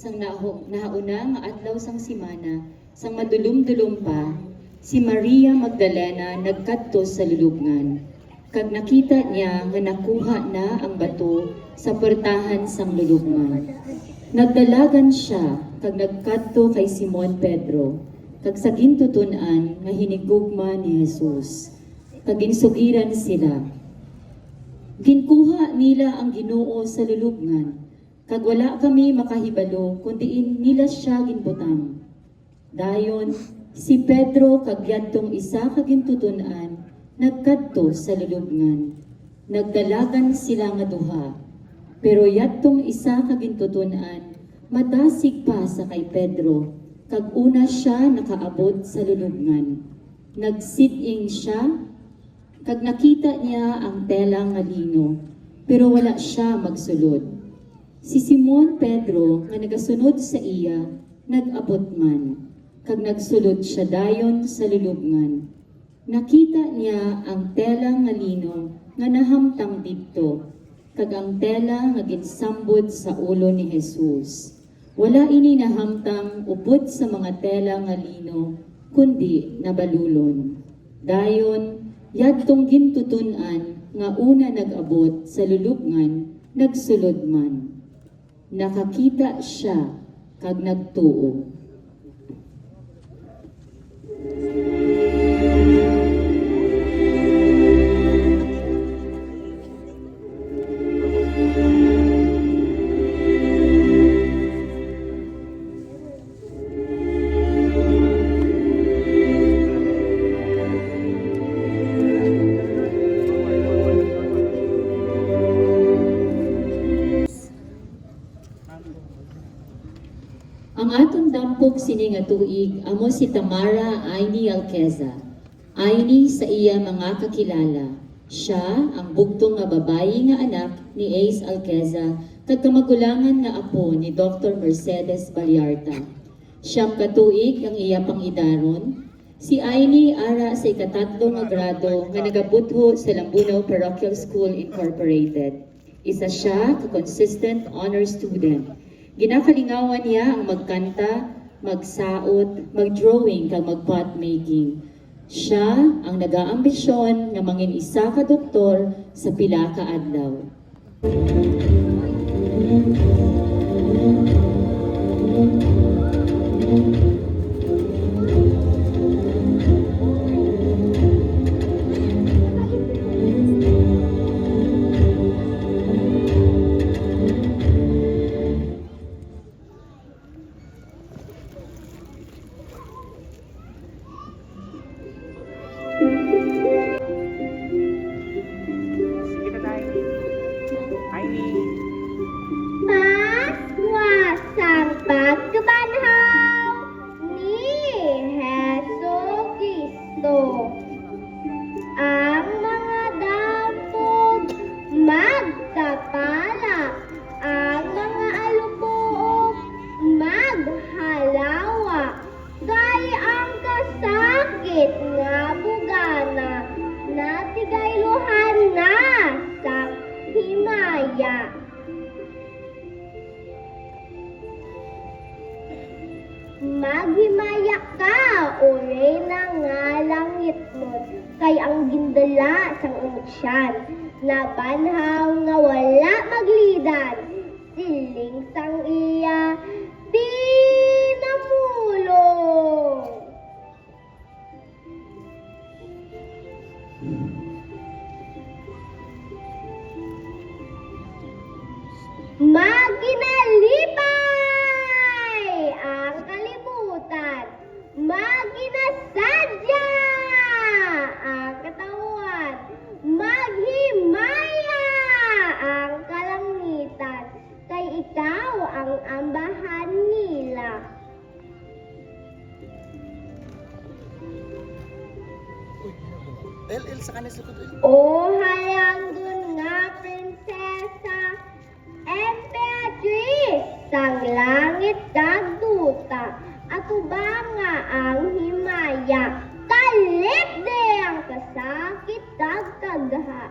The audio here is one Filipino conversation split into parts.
sang nauna nga adlaw sang simana, sang madulom-dulom pa, si Maria Magdalena nagkadto sa lulubngan. Kag nakita niya nga nakuha na ang bato sa portahan sang lulubngan. Nagdalagan siya kag nagkadto kay Simon Pedro, kag sa gintutunan nga hinigugma ni Jesus. Kag ginsugiran sila. Ginkuha nila ang Ginoo sa lulubngan, kag wala kami makahibalo kundiin nila siya ginbutang. Dayon, si Pedro kag yadtong isa ka gintutunan nagkadto sa lulubngan. Nagdalagan sila nga duha, pero yadtong isa ka gintutunan matasig pa sa kay Pedro, kag una siya nakaabot sa lulubngan. Nagsit-ing siya, kag nakita niya ang tela nga lino, pero wala siya magsulod. Si Simon Pedro nga nagasunod sa iya, nag-abot man, kag nagsulod siya dayon sa lulubngan. Nakita niya ang tela nga lino nga nahamtang didto, kag ang tela nga ginsambod sa ulo ni Jesus. Wala ini nahamtang upod sa mga tela nga lino, kundi nabalulon. Dayon, yadtong gintutunan nga una nag-abot sa lulubngan, nagsulod man. Nakakita siya kag nagtuo. Ang atong dampog sini nga tuig amo si Tamara Aini Alqueza. Aini sa iya mga kakilala. Siya ang bugtong nga babayi nga anak ni Ace Alqueza kag kamagulangan nga apo ni Dr. Mercedes Ballarta. Siyam ka tuig ang iya pangidaron. Si Aini ara sa ikatatlo nga grado nga nagabutho sa Lambunaw Parochial School Incorporated. Isa siya ka consistent honor student. Ginakalingawan niya ang magkanta, magsaot, mag-drawing kag mag-pot making. Siya ang nagaambisyon nga mangin isa ka doktor sa pila ka adlaw. Paswasang pagkabanhaw ni Jesucristo. Ang mga dampog magtapala, ang mga alupoog maghalawa, kay ang kasakit nga bugana natigayluhan na sa himaya. Maghimaya ka, o reyna nga langit mo, kay ang gindala sang umutsyan, na banhaw nga wala maglidan, siling sang iya, di namulong. Maginalipay ang kalibutan, maginasadya ang katawan, maghimaya ang kalangitan, kay ikaw ang ambahan nila. El sa kanis likod. O hayangdon nga prinsesa, Emperatrice sang langit kag duta, ato ba nga ang himaya, kalipde ang kasakit kag kagha.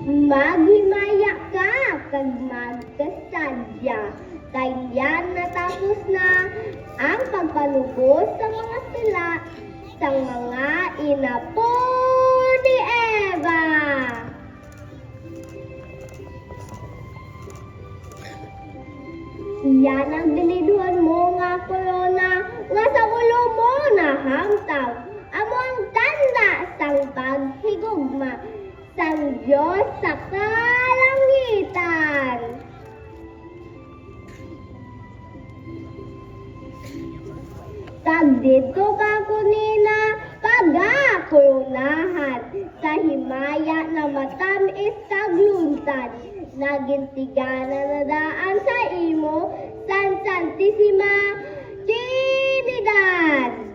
Maghimaya ka kag magkasadya. Kaya natapos na ang pagpalubos sa mga sila sa mga inapo ni Eva. Yan ang binidhuan mo nga corona, nga sa ulo mo nahamtaw. Amo ang tanda sang paghigugma sang Diyos sa kalangitan. Kag dito ka kunina pagakoronahan sa himaya na matamis kag lunsad. Nagintigana na daan sa imo San Santissima Trinidad.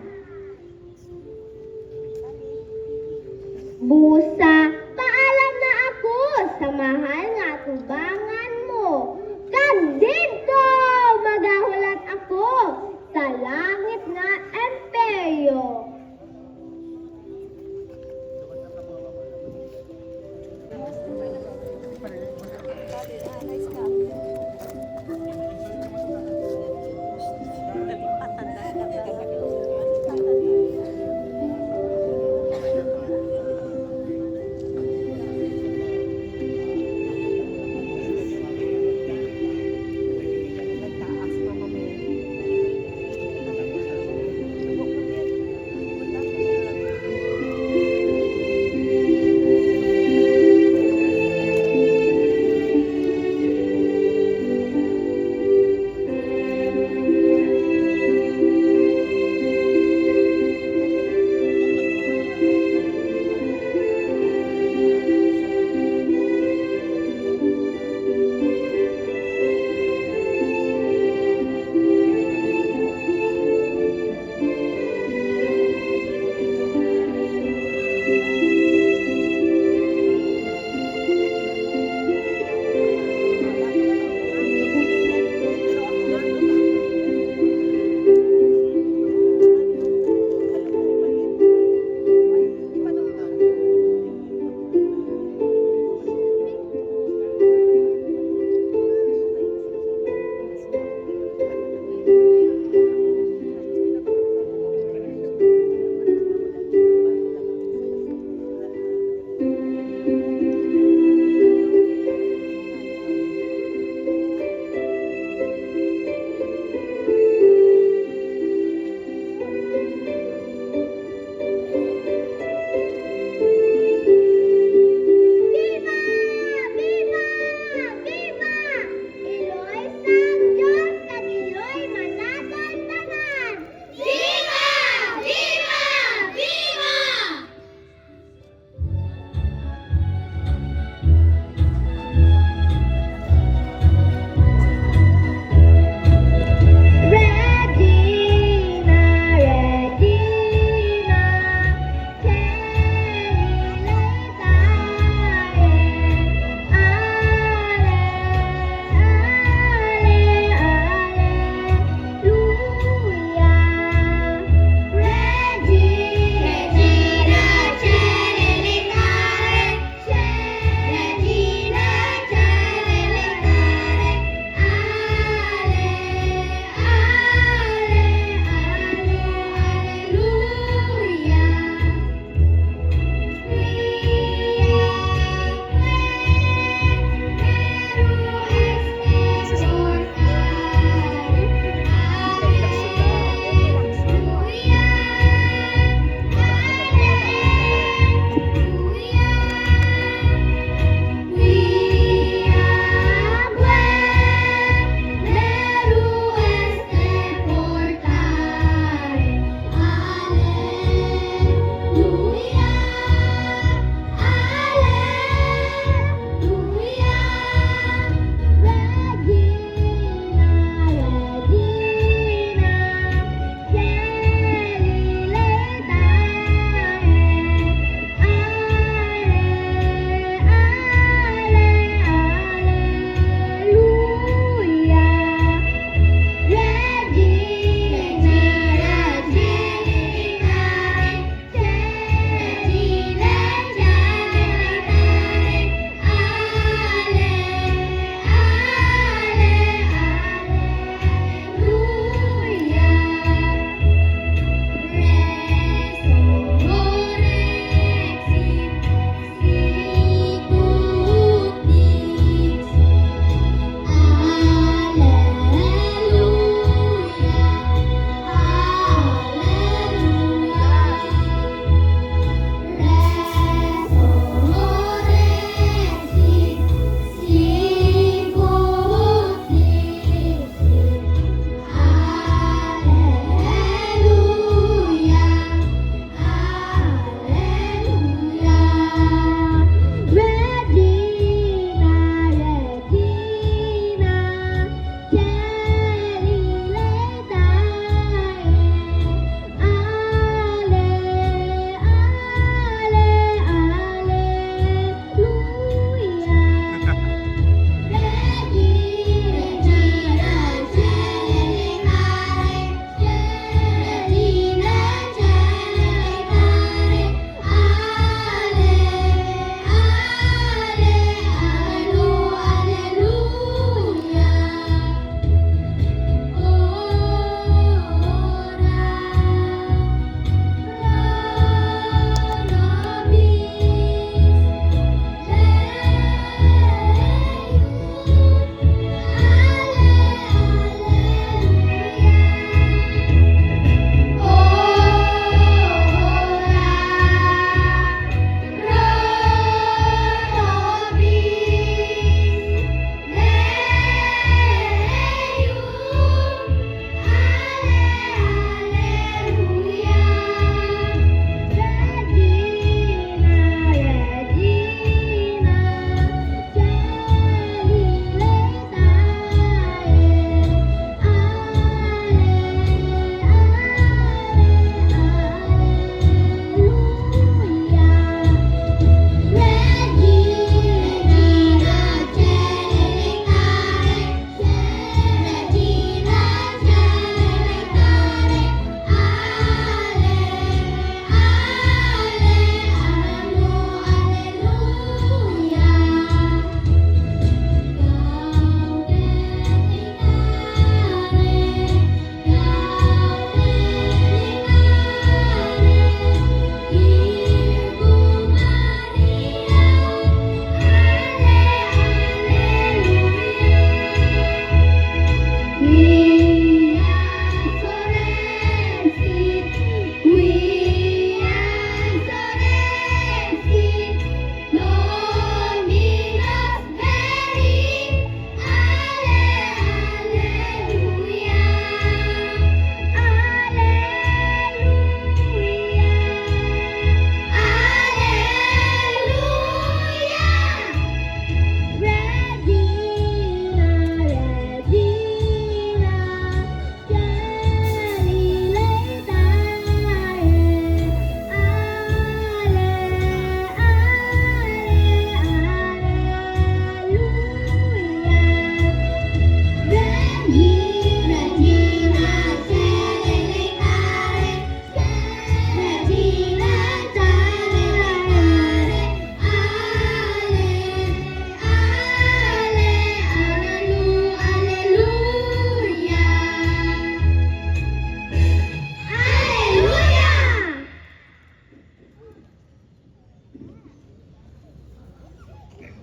Busa, paalam na ako sa mahal nga tubangan mo. Kag dito magahulat ako sa langit nga imperyo.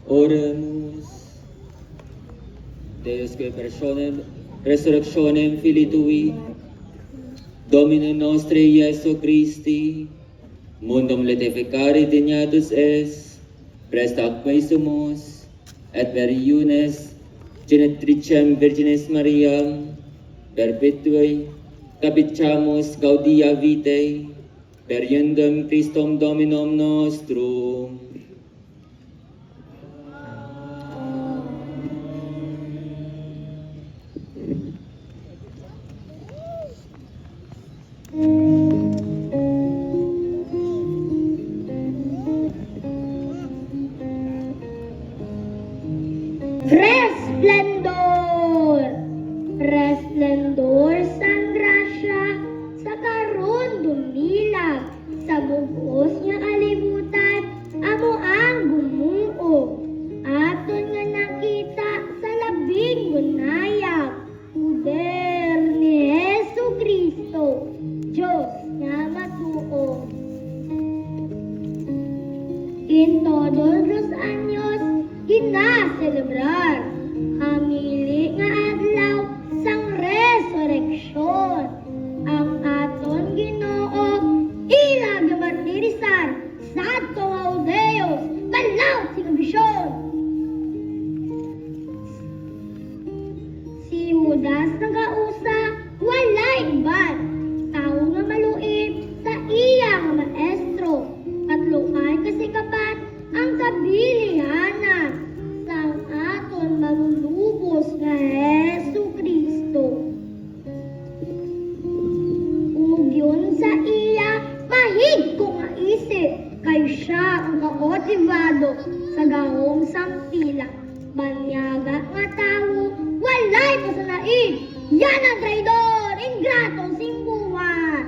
Oremus. Deus que personem resurrectionem Filii Tui, Domine nostre Iesu Christi, mundum letificare dignatus es, presta aquae sumus, et per iunes genetricem Virginis Mariam, perpetuae capiciamus gaudia vitae, per iundum Christum Dominum nostrum. Resplendor! Resplendor sang grasya sa karon dumilag sa bugos nga kalibutan amo ang gumuo aton nga nakita sa labing gunayag poder ni Jesu Kristo Diyos nga matuo. In todos los años gina-celebrar hamili nga adlaw sang resurreksyon ang aton Ginoo ila gamartirisan sadto nga Deus balaw sing bisyon. Si Judas nagausa walay iban tao nga maluib sa iya nga maestro katluan kasikapan ang kabilihanan sang aton malulubos nga Jesu Kristo. Umugyon sa iya mahig ko nga isip kay siya ang kaotibado sa gahong sang pila. Banyaga nga tawo walay pa sa naig yan ang traidor ingratong simbuhan.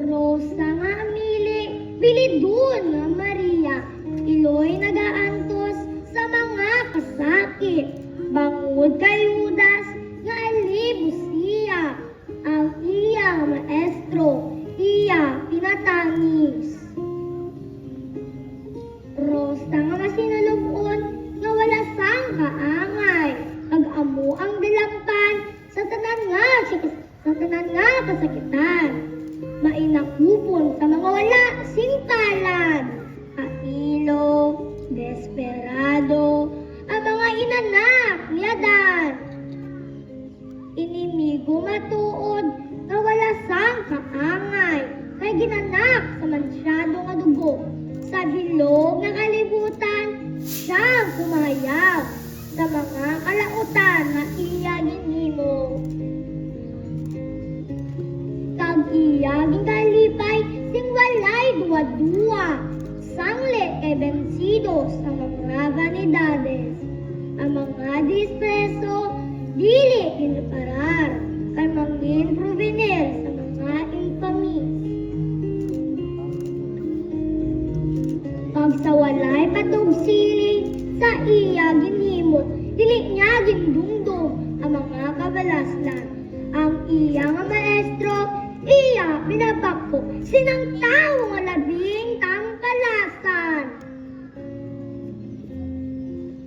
Rosa nga amili, bilidun nga Maria, iloy nagaantos sa mga kasakit. Bangod kay Judas, nga alibos siya, ang iya maestro, iya pinatangis. Rosa nga masinulubon, nga wala sang kaangay, ag-amo ang dilampan sa tanan nga kasakitan. Mainakupon sa mga wala singpalan, kailo, desperado, ang mga inanak ni Adan. Inimigo matuod na wala sang kaangay, kay ginanak sa mansyado nga dugo. Sa bilog nga kalibutan, siyang kumayag sa mga kalautan na iya ginimo. Iyaging kalipay sing walay duwa-duwa sanglit kay bensido sa mga vanidades ang mga dispreso dili iniparar kay mangin provenir sa mga infamis pag sa walay patugsiling sa iya ginhimo dili niya gindungdong ang mga kabalaslan ang iya nga maestro iya pinapako sinang tao nga labing tangkalasan.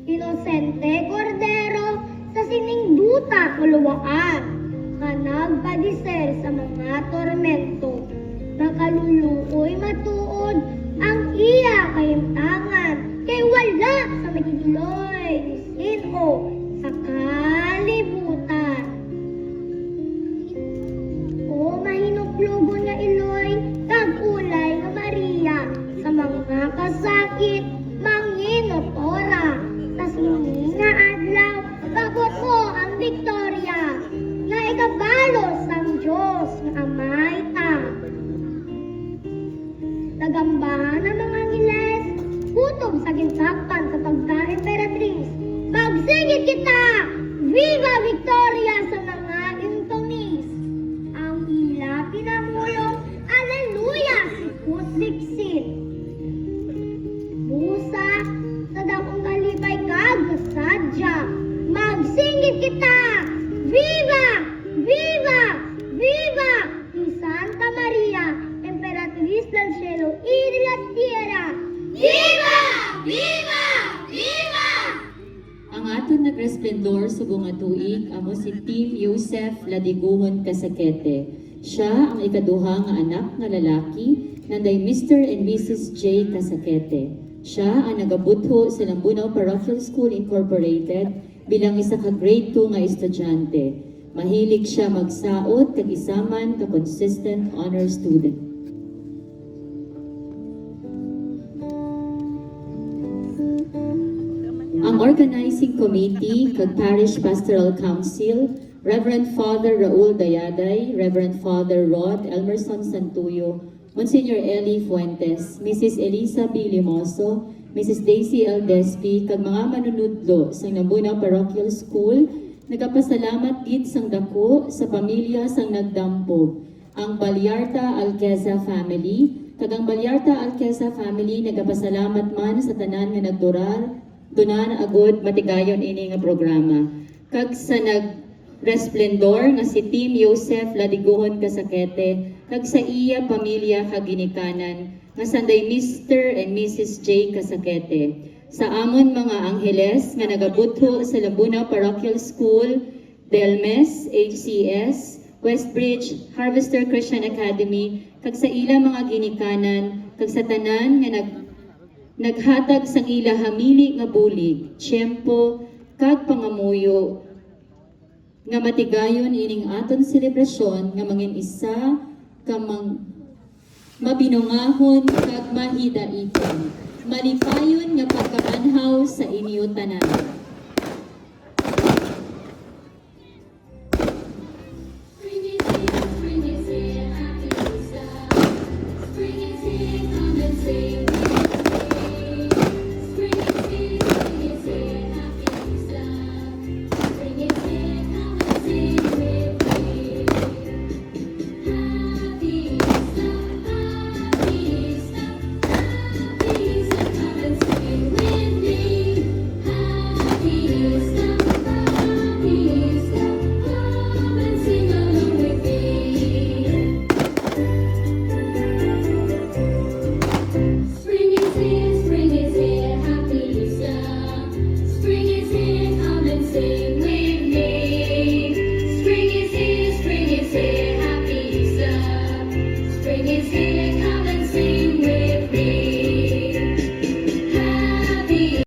Inosente Cordero sa siningduta kuluwaan nga nagpadiser sa mga tormento. Nakaluluoy matuod ang iya kayimtangan kay wala sa magigiloy disino sa kalibutan. Mahinuplugon nga iloy, kag-ulay nga Maria, sa mga kasakit, manginotora, tas lumi nga adlaw, kabot mo ang Victoria, nga ikabalo sang Diyos nga amay ta. Nagambahan ang mga ngiles, kutob sa ginsakpan sa pagka-imperatriz, pagsigit kita, Viva Victoria sa mga intonis. Pinamulong, Alleluia, sikut-siksit. Busa, sa dakong kalipay kag kasadya, magsingit kita, Viva! Viva! Viva! Ni Santa Maria, Emperatriz del Cielo y de la Tierra. Viva! Ang aton nagresplendor subong nga tuig amo si Team Yosef Ladiguhon Casakete. Siya ang ikaduha nga anak nga lalaki nanday Mr. and Mrs. J. Casakete. Siya ang nagabutho sa Lambunaw Parochial School Incorporated bilang isa ka grade 2 nga estudyante. Mahilig siya magsaot kag isaman ka consistent honor student. Ang organizing committee kag Parish Pastoral Council, Reverend Father Raul Dayaday, Reverend Father Rod Elmerson Santuyo, Monsignor Eli Fuentes, Mrs. Elisa B. Limoso, Mrs. Daisy L. Despi, kag mga manunudlo sa Lambunaw Parochial School, nagapasalamat gid sang dako sa pamilya sang nagdampo, ang Balyarta Alqueza family, kag ang Balyarta Alqueza family nagapasalamat man sa tanan nga nagdurar dunan agud matigayon ini nga programa. Kag sa nagresplendor nga si Team Yosef Ladiguhon Casakete, kag sa iya pamilya kag ginikanan nga sanday Mr. and Mrs. J. Casakete. Sa amon mga angheles nga nagabutho sa Lambunaw Parochial School, Delmes, HCS, Westbridge, Harvester Christian Academy, kag sa ila mga ginikanan, kag sa tanan nga naghatag sang ila hamili nga bulig, tiyempo, kag pangamuyo, nga matigayon ining aton selebrasyon nga mangin isa kamang mabinungahon kag mahidaiton. Malipayon nga pagkabanhaw sa inyo tanan.